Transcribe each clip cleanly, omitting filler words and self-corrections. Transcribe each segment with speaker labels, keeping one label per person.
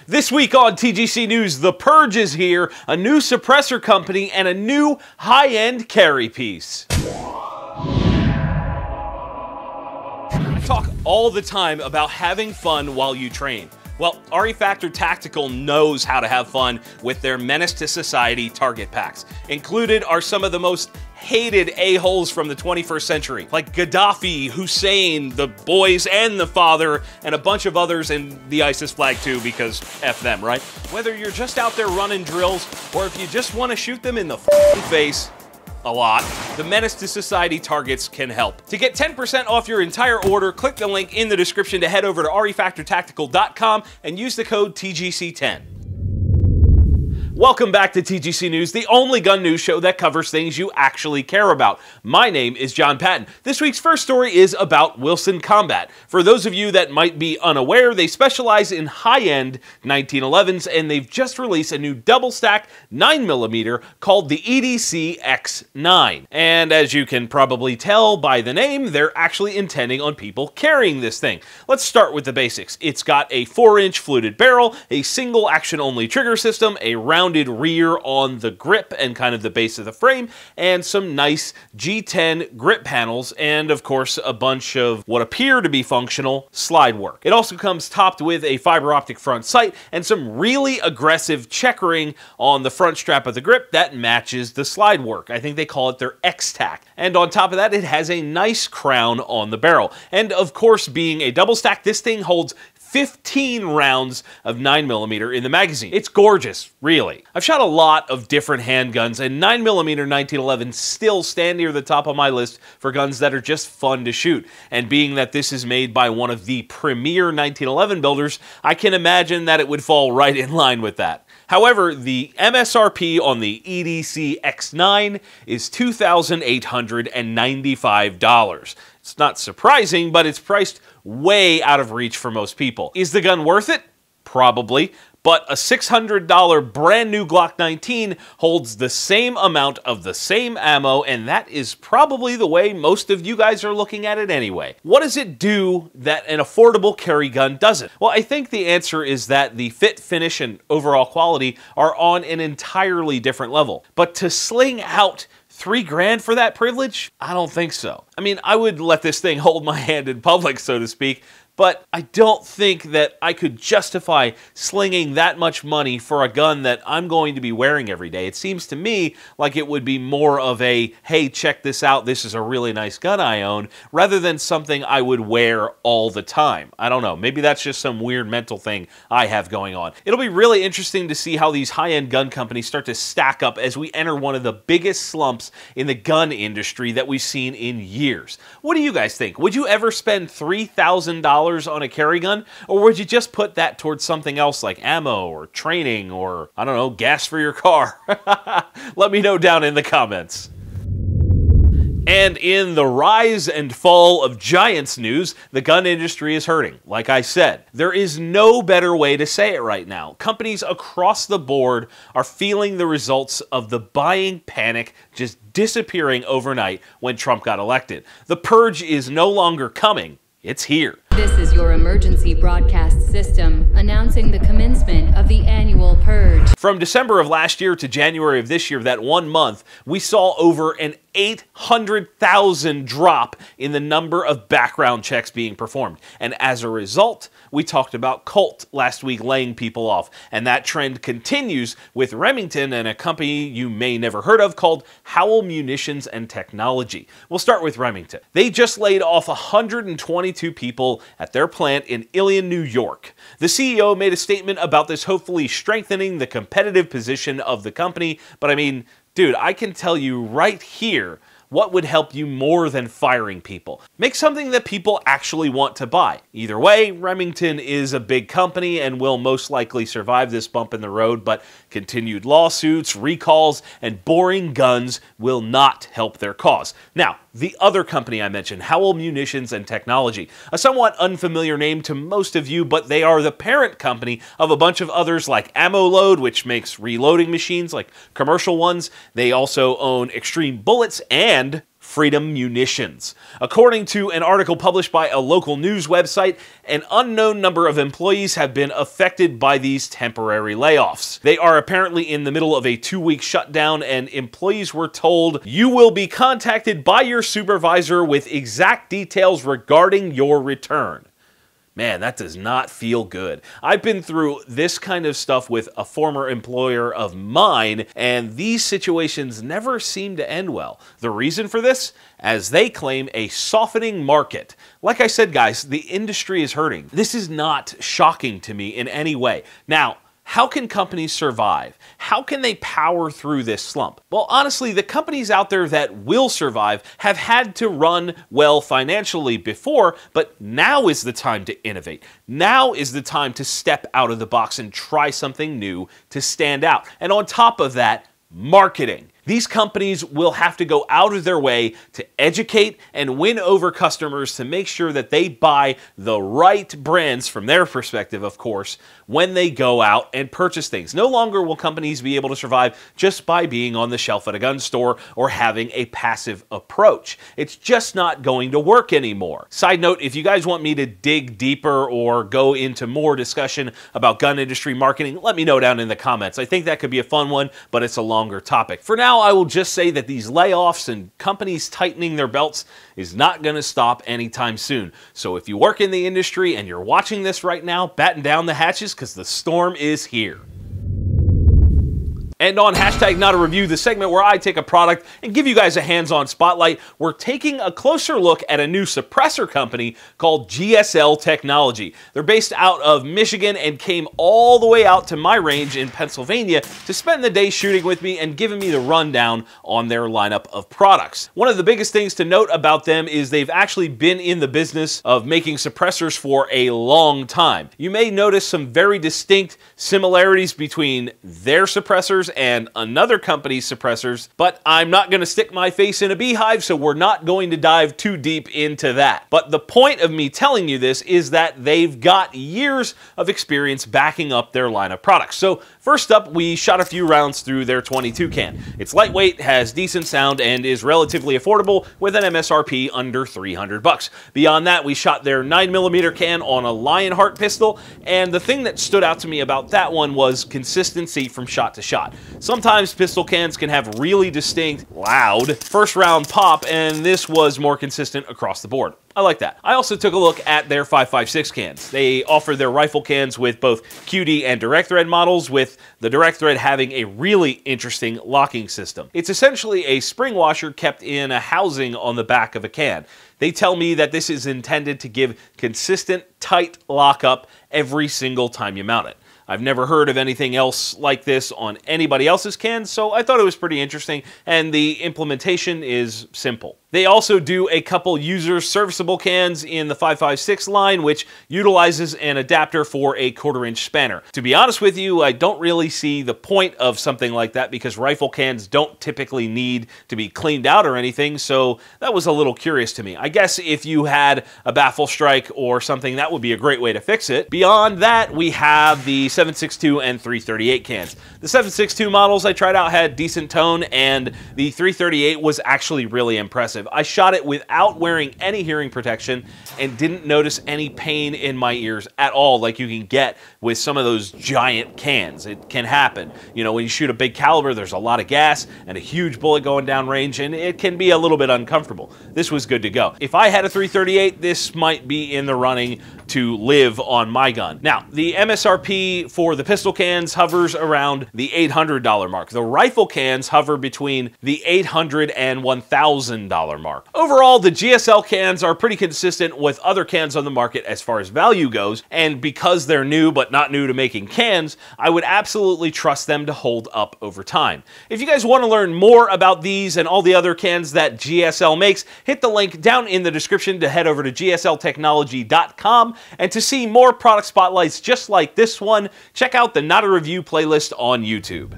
Speaker 1: This week on TGC News, the Purge is here, a new suppressor company, and a new high-end carry piece. I talk all the time about having fun while you train. Well, RE Factor Tactical knows how to have fun with their Menace to Society target packs. Included are some of the most hated a-holes from the 21st century, like Gaddafi, Hussein, the boys and the father, and a bunch of others, and the ISIS flag too, because F them, right? Whether you're just out there running drills, or if you just want to shoot them in the face, a lot, the Menace to Society targets can help. To get 10% off your entire order, click the link in the description to head over to refactortactical.com and use the code TGC10. Welcome back to TGC News, the only gun news show that covers things you actually care about. My name is John Patton. This week's first story is about Wilson Combat. For those of you that might be unaware, they specialize in high-end 1911s, and they've just released a new double-stack 9mm called the EDC X9. And as you can probably tell by the name, they're actually intending on people carrying this thing. Let's start with the basics. It's got a 4-inch fluted barrel, a single action-only trigger system, a rounded rear on the grip and kind of the base of the frame, and some nice G10 grip panels, and of course a bunch of what appear to be functional slide work. It also comes topped with a fiber optic front sight and some really aggressive checkering on the front strap of the grip that matches the slide work. I think they call it their X-Tac. And on top of that, it has a nice crown on the barrel. And of course, being a double stack, this thing holds 15 rounds of 9mm in the magazine. It's gorgeous, really. I've shot a lot of different handguns, and 9mm 1911 still stand near the top of my list for guns that are just fun to shoot. And being that this is made by one of the premier 1911 builders, I can imagine that it would fall right in line with that. However, the MSRP on the EDC X9 is $2,895. It's not surprising, but it's priced way out of reach for most people. Is the gun worth it? Probably. But a $600 brand new Glock 19 holds the same amount of the same ammo, and that is probably the way most of you guys are looking at it anyway. What does it do that an affordable carry gun doesn't? Well, I think the answer is that the fit, finish, and overall quality are on an entirely different level. But to sling out $3 grand for that privilege? I don't think so. I mean, I would let this thing hold my hand in public, so to speak, but I don't think that I could justify slinging that much money for a gun that I'm going to be wearing every day. It seems to me like it would be more of a, hey, check this out, this is a really nice gun I own, rather than something I would wear all the time. I don't know, maybe that's just some weird mental thing I have going on. It'll be really interesting to see how these high-end gun companies start to stack up as we enter one of the biggest slumps in the gun industry that we've seen in years. What do you guys think? Would you ever spend $3,000 on a carry gun, or would you just put that towards something else like ammo or training or, I don't know, gas for your car? Let me know down in the comments. And in the rise and fall of giants news, the gun industry is hurting. Like I said, there is no better way to say it right now. Companies across the board are feeling the results of the buying panic just disappearing overnight when Trump got elected. The purge is no longer coming. It's here.
Speaker 2: This is your emergency broadcast system announcing the commencement of the annual purge.
Speaker 1: From December of last year to January of this year, that 1 month, we saw over an 800,000 drop in the number of background checks being performed. And as a result, we talked about Colt last week laying people off. And that trend continues with Remington and a company you may never heard of called Howell Munitions and Technology. We'll start with Remington. They just laid off 122 people at their plant in Ilion, New York. The CEO made a statement about this hopefully strengthening the competitive position of the company, but I mean, dude, I can tell you right here what would help you more than firing people. Make something that people actually want to buy. Either way, Remington is a big company and will most likely survive this bump in the road, but continued lawsuits, recalls, and boring guns will not help their cause. Now, the other company I mentioned, Howell Munitions and Technology, a somewhat unfamiliar name to most of you, but they are the parent company of a bunch of others like Ammo Load, which makes reloading machines like commercial ones. They also own Extreme Bullets and Freedom Munitions. According to an article published by a local news website, an unknown number of employees have been affected by these temporary layoffs. They are apparently in the middle of a 2-week shutdown, and employees were told, "You will be contacted by your supervisor with exact details regarding your return." Man, that does not feel good. I've been through this kind of stuff with a former employer of mine, and these situations never seem to end well. The reason for this? As they claim, a softening market. Like I said, guys, the industry is hurting. This is not shocking to me in any way. Now, how can companies survive? How can they power through this slump? Well, honestly, the companies out there that will survive have had to run well financially before, but now is the time to innovate. Now is the time to step out of the box and try something new to stand out. And on top of that, marketing. These companies will have to go out of their way to educate and win over customers to make sure that they buy the right brands, from their perspective, of course, when they go out and purchase things. No longer will companies be able to survive just by being on the shelf at a gun store or having a passive approach. It's just not going to work anymore. Side note, if you guys want me to dig deeper or go into more discussion about gun industry marketing, let me know down in the comments. I think that could be a fun one, but it's a longer topic. For now, I will just say that these layoffs and companies tightening their belts is not going to stop anytime soon. So if you work in the industry and you're watching this right now, batten down the hatches because the storm is here. And on #NotAReview, the segment where I take a product and give you guys a hands-on spotlight, we're taking a closer look at a new suppressor company called GSL Technology. They're based out of Michigan and came all the way out to my range in Pennsylvania to spend the day shooting with me and giving me the rundown on their lineup of products. One of the biggest things to note about them is they've actually been in the business of making suppressors for a long time. You may notice some very distinct similarities between their suppressors and another company's suppressors, but I'm not going to stick my face in a beehive, so we're not going to dive too deep into that. But the point of me telling you this is that they've got years of experience backing up their line of products. So first up, we shot a few rounds through their 22 can. It's lightweight, has decent sound, and is relatively affordable with an MSRP under $300. Beyond that, we shot their 9mm can on a Lionheart pistol, and the thing that stood out to me about that one was consistency from shot to shot. Sometimes pistol cans can have really distinct, loud first round pop, and this was more consistent across the board. I like that. I also took a look at their 5.56 cans. They offer their rifle cans with both QD and direct thread models, with the direct thread having a really interesting locking system. It's essentially a spring washer kept in a housing on the back of a can. They tell me that this is intended to give consistent, tight lockup every single time you mount it. I've never heard of anything else like this on anybody else's cans, so I thought it was pretty interesting, and the implementation is simple. They also do a couple user serviceable cans in the 5.56 line, which utilizes an adapter for a 1/4-inch spanner. To be honest with you, I don't really see the point of something like that because rifle cans don't typically need to be cleaned out or anything, so that was a little curious to me. I guess if you had a baffle strike or something, that would be a great way to fix it. Beyond that, we have the 7.62 and 3.38 cans. The 7.62 models I tried out had decent tone, and the 3.38 was actually really impressive. I shot it without wearing any hearing protection and didn't notice any pain in my ears at all like you can get with some of those giant cans. It can happen. You know, when you shoot a big caliber, there's a lot of gas and a huge bullet going down range, and it can be a little bit uncomfortable. This was good to go. If I had a 3.38, this might be in the running to live on my gun. Now, the MSRP for the pistol cans hovers around the $800 mark. The rifle cans hover between the $800 and $1,000 mark. Overall, the GSL cans are pretty consistent with other cans on the market as far as value goes, and because they're new but not new to making cans, I would absolutely trust them to hold up over time. If you guys want to learn more about these and all the other cans that GSL makes, hit the link down in the description to head over to gsltechnology.com, and to see more product spotlights just like this one, check out the Not a Review playlist on YouTube.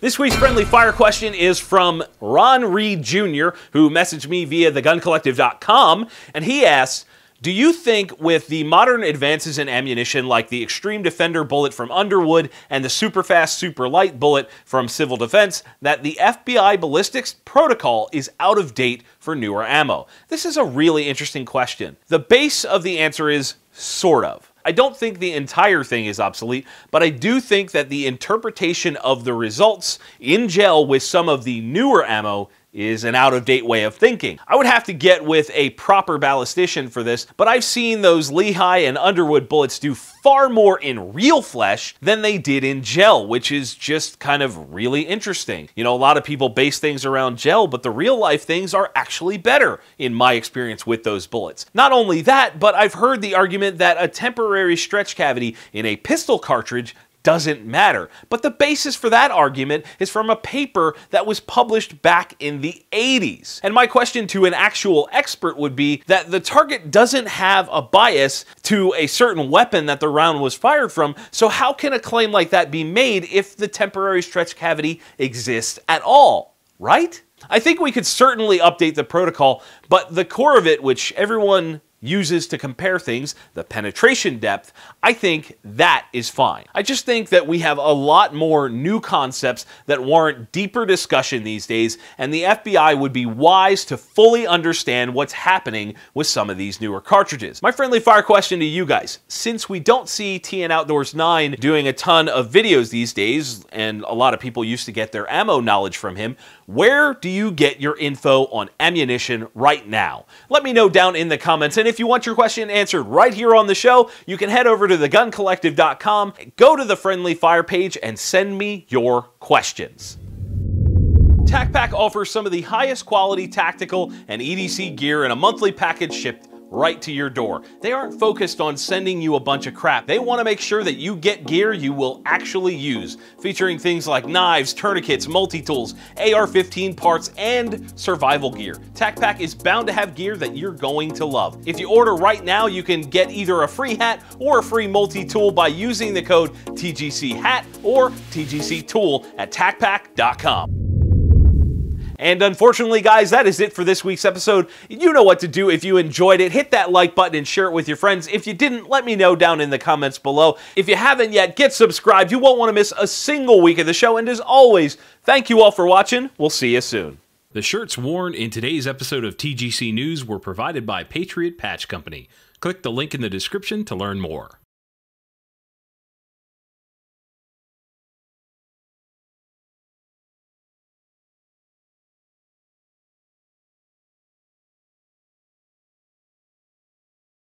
Speaker 1: This week's friendly fire question is from Ron Reed Jr., who messaged me via theguncollective.com, and he asks, Do you think with the modern advances in ammunition like the Extreme Defender bullet from Underwood and the super fast, super light bullet from Civil Defense that the FBI ballistics protocol is out of date for newer ammo? This is a really interesting question. The base of the answer is sort of. I don't think the entire thing is obsolete, but I do think that the interpretation of the results in gel with some of the newer ammo is an out-of-date way of thinking. I would have to get with a proper ballistician for this, but I've seen those Lehigh and Underwood bullets do far more in real flesh than they did in gel, which is just kind of really interesting. You know, a lot of people base things around gel, but the real-life things are actually better, in my experience with those bullets. Not only that, but I've heard the argument that a temporary stretch cavity in a pistol cartridge doesn't matter. But the basis for that argument is from a paper that was published back in the 80s. And my question to an actual expert would be that the target doesn't have a bias to a certain weapon that the round was fired from, so how can a claim like that be made if the temporary stretch cavity exists at all, right? I think we could certainly update the protocol, but the core of it, which everyone uses to compare things, the penetration depth, I think that is fine. I just think that we have a lot more new concepts that warrant deeper discussion these days, and the FBI would be wise to fully understand what's happening with some of these newer cartridges. My friendly fire question to you guys, since we don't see TN Outdoors 9 doing a ton of videos these days, and a lot of people used to get their ammo knowledge from him, where do you get your info on ammunition right now? Let me know down in the comments, and if you want your question answered right here on the show, you can head over to theguncollective.com, go to the friendly fire page, and send me your questions. Tac-Pack offers some of the highest quality tactical and EDC gear in a monthly package shipped right to your door. They aren't focused on sending you a bunch of crap. They want to make sure that you get gear you will actually use, featuring things like knives, tourniquets, multi-tools, AR-15 parts, and survival gear. Tac-Pack is bound to have gear that you're going to love. If you order right now, you can get either a free hat or a free multi-tool by using the code TGC hat or TGC tool at tacpack.com. And unfortunately, guys, that is it for this week's episode. You know what to do. If you enjoyed it, hit that like button and share it with your friends. If you didn't, let me know down in the comments below. If you haven't yet, get subscribed. You won't want to miss a single week of the show. And as always, thank you all for watching. We'll see you soon. The shirts worn in today's episode of TGC News were provided by Patriot Patch Company. Click the link in the description to learn more.